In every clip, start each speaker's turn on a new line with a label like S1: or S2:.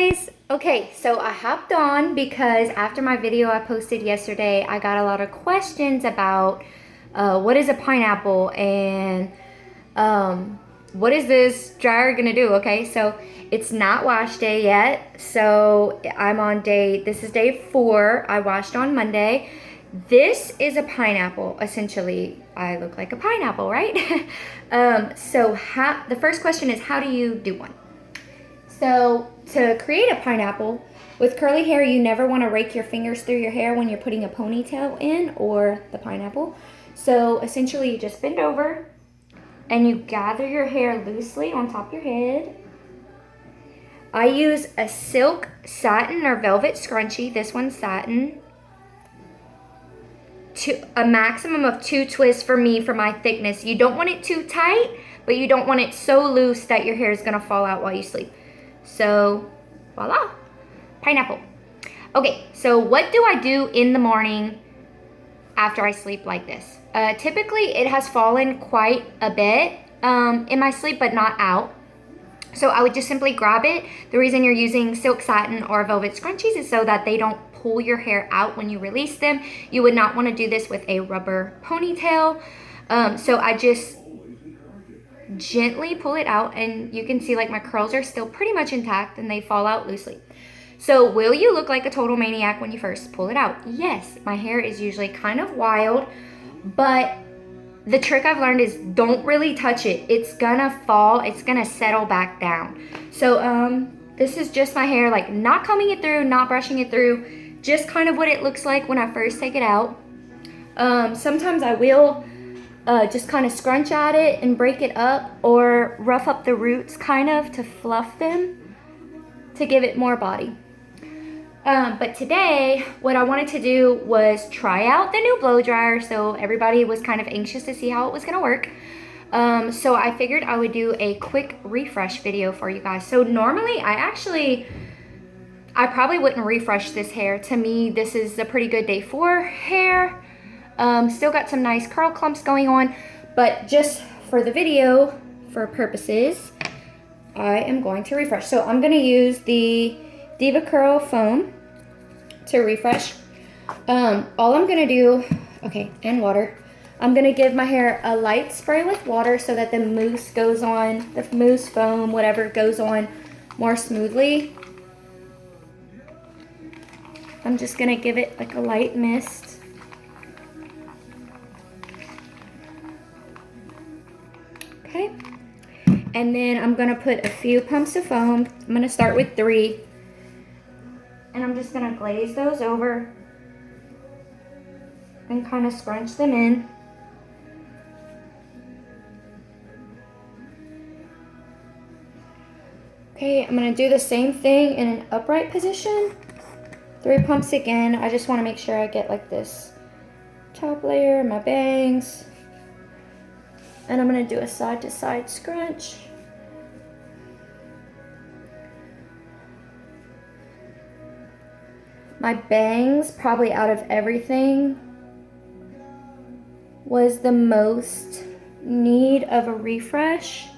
S1: guys. Okay, so I hopped on because after my video I posted yesterday, I got a lot of questions about what is a pineapple and what is this dryer gonna do? Okay, so it's not wash day yet. So I'm on this is day 4. I washed on Monday. This is a pineapple. Essentially, I look like a pineapple, right? The first question is, how do you do one? So to create a pineapple with curly hair, you never want to rake your fingers through your hair when you're putting a ponytail in or the pineapple. So essentially you just bend over and you gather your hair loosely on top of your head. I use a silk, satin, or velvet scrunchie. This one's satin. A maximum of 2 twists for me for my thickness. You don't want it too tight, but you don't want it so loose that your hair is going to fall out while you sleep. So, voila, pineapple. Okay, so what do I do in the morning after I sleep like this? Typically, it has fallen quite a bit in my sleep, but not out. So I would just simply grab it. The reason you're using silk, satin, or velvet scrunchies is so that they don't pull your hair out when you release them. You would not want to do this with a rubber ponytail. So I just gently pull it out, and you can see like my curls are still pretty much intact and they fall out loosely. So will you look like a total maniac when you first pull it out? Yes, my hair is usually kind of wild, but the trick I've learned is don't really touch it. It's gonna fall, it's gonna settle back down. So this is just my hair, like not combing it through, not brushing it through, just kind of what it looks like when I first take it out. Sometimes I will just kind of scrunch at it and break it up, or rough up the roots kind of to fluff them to give it more body. But today, what I wanted to do was try out the new blow dryer. So everybody was kind of anxious to see how it was gonna work. So I figured I would do a quick refresh video for you guys. So normally I probably wouldn't refresh this hair. To me, this is a pretty good day 4 hair. Still got some nice curl clumps going on, but just for the video, for purposes, I am going to refresh. So I'm gonna use the Diva Curl foam to refresh. All I'm gonna do, okay, and water. I'm gonna give my hair a light spray with water so that the mousse goes on, the mousse foam, whatever, goes on more smoothly. I'm just gonna give it like a light mist. Okay, and then I'm gonna put a few pumps of foam. I'm gonna start with 3, and I'm just gonna glaze those over and kind of scrunch them in. Okay, I'm gonna do the same thing in an upright position. 3 pumps again. I just wanna make sure I get like this top layer, my bangs. And I'm gonna do a side to side scrunch. My bangs, probably out of everything, was the most need of a refresh.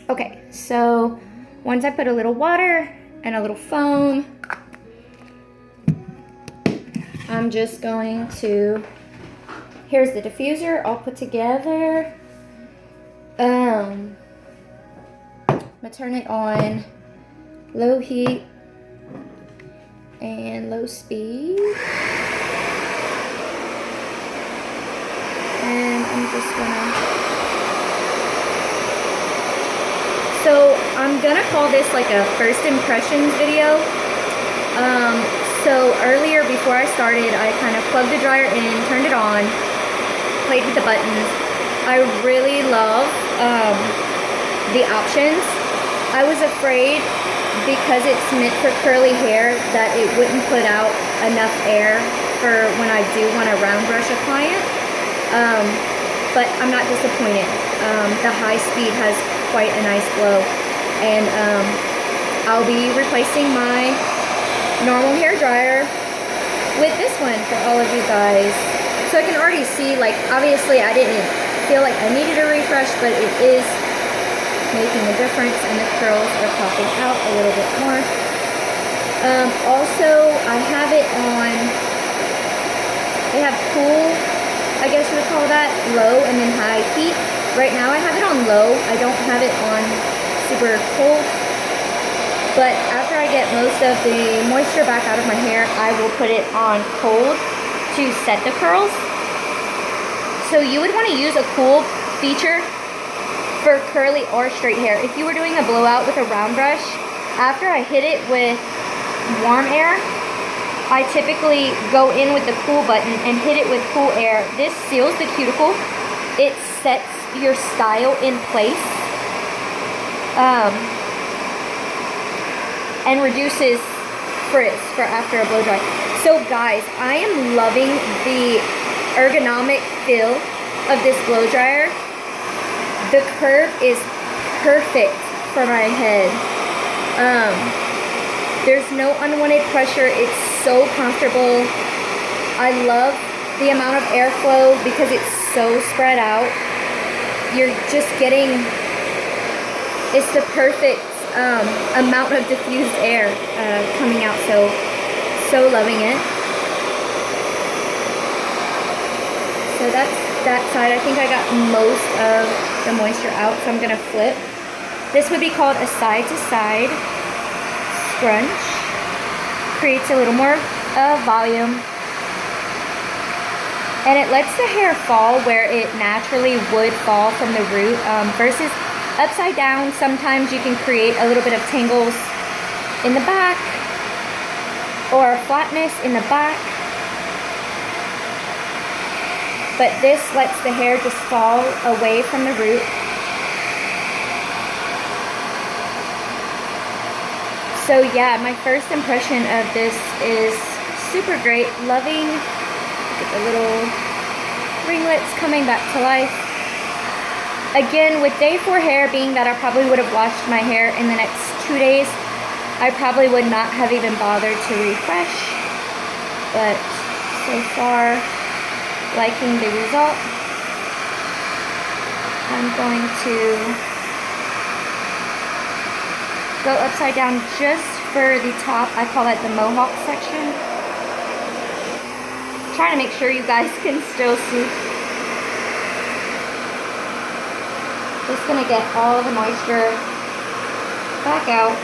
S1: Okay, so once I put a little water and a little foam, I'm just going to, here's the diffuser all put together. I'm gonna turn it on low heat and low speed. And I'm just I'm gonna call this like a first impressions video. So earlier before I started, I kind of plugged the dryer in, turned it on, played with the buttons. I really love the options. I was afraid, because it's meant for curly hair, that it wouldn't put out enough air for when I do want to round brush a client. But I'm not disappointed. The high speed has quite a nice glow. And I'll be replacing my normal hair dryer with this one for all of you guys. So I can already see, like, obviously I didn't feel like I needed a refresh, but it is making a difference, and the curls are popping out a little bit more. Also, I have it on, they have cool, I guess you would call that, low and then high heat. Right now I have it on low. I don't have it on super cold. But after I get most of the moisture back out of my hair, I will put it on cold to set the curls. So you would want to use a cool feature for curly or straight hair. If you were doing a blowout with a round brush, after I hit it with warm air, I typically go in with the cool button and hit it with cool air. This seals the cuticle. It sets your style in place and reduces frizz for after a blow dry. So guys, I am loving the ergonomic feel of this blow dryer. The curve is perfect for my head. There's no unwanted pressure. It's so comfortable. I love the amount of airflow because it's so spread out. You're just getting, it's the perfect amount of diffused air coming out. So loving it. So that's that side. I think I got most of the moisture out, so I'm gonna flip. This would be called a side to side scrunch. Creates a little more volume, and it lets the hair fall where it naturally would fall from the root, versus upside down. Sometimes you can create a little bit of tangles in the back or flatness in the back, but this lets the hair just fall away from the root. So yeah, my first impression of this is super great. Loving, get the little ringlets coming back to life. Again, with day 4 hair, being that I probably would have washed my hair in the next 2 days, I probably would not have even bothered to refresh. But so far, liking the result. I'm going to go upside down just for the top. I call it the mohawk section. Trying to make sure you guys can still see. Just gonna get all the moisture back out.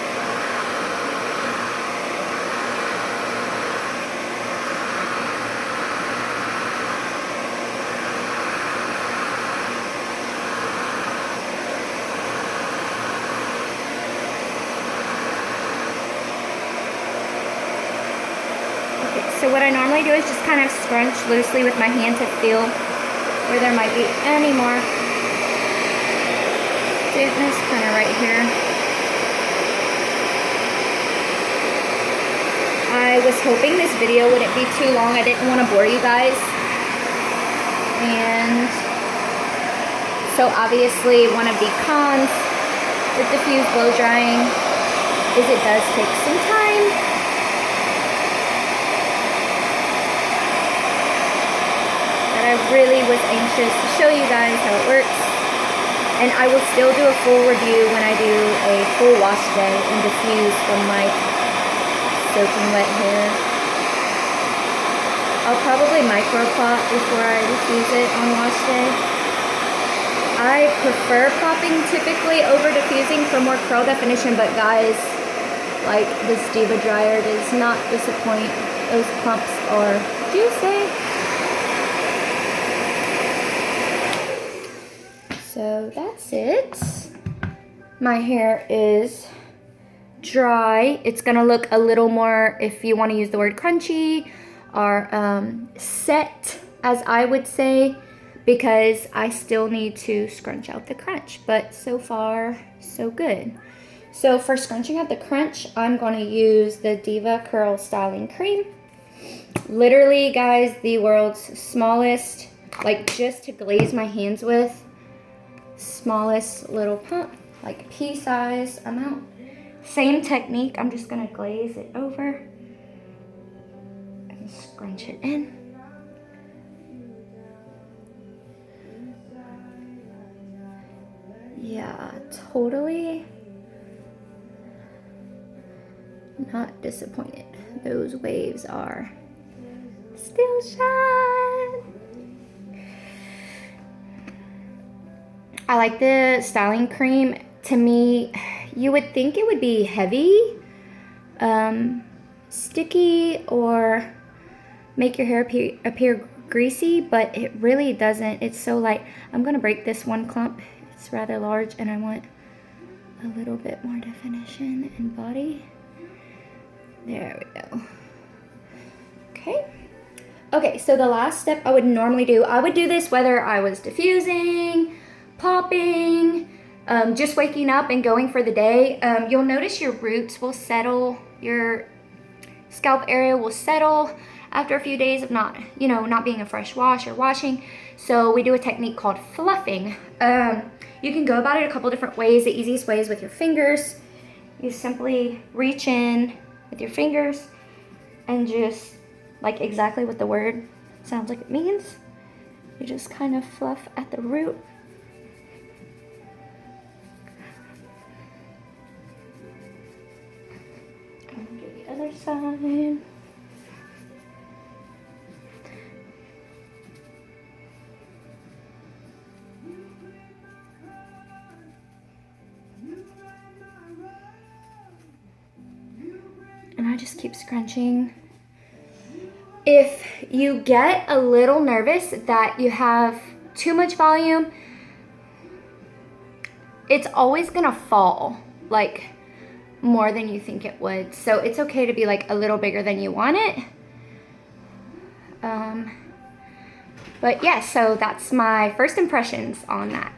S1: So what I normally do is just kind of scrunch loosely with my hand to feel where there might be any more dampness, kind of right here. I was hoping this video wouldn't be too long. I didn't want to bore you guys. And so obviously one of the cons with diffused blow drying is it does take some time. I really was anxious to show you guys how it works, and I will still do a full review when I do a full wash day and diffuse from my soaking wet hair. I'll probably micro-plot before I diffuse it on wash day. I prefer plopping typically over diffusing for more curl definition, but guys, like this Diva dryer does not disappoint. Those clumps are juicy. So that's it. My hair is dry. It's gonna look a little more, if you want to use the word crunchy, or set, as I would say, because I still need to scrunch out the crunch. But so far, so good. So for scrunching out the crunch, I'm gonna use the Diva Curl Styling Cream. Literally, guys, the world's smallest, like just to glaze my hands with. Smallest little pump, like pea size amount. Same technique, I'm just gonna glaze it over and scrunch it in. Yeah, totally not disappointed. Those waves are still shine. I like the styling cream. To me, you would think it would be heavy, sticky, or make your hair appear greasy, but it really doesn't. It's so light. I'm gonna break this one clump. It's rather large and I want a little bit more definition and body. There we go. Okay, so the last step I would normally do, I would do this whether I was diffusing, popping, just waking up and going for the day. You'll notice your roots will settle, your scalp area will settle after a few days of not being a fresh wash or washing. So we do a technique called fluffing. You can go about it a couple different ways. The easiest way is with your fingers. You simply reach in with your fingers and just, like exactly what the word sounds like it means, you just kind of fluff at the root. And do the other side. And I just keep scrunching. If you get a little nervous that you have too much volume, it's always gonna fall like more than you think it would. So it's okay to be like a little bigger than you want it. But yeah, so that's my first impressions on that.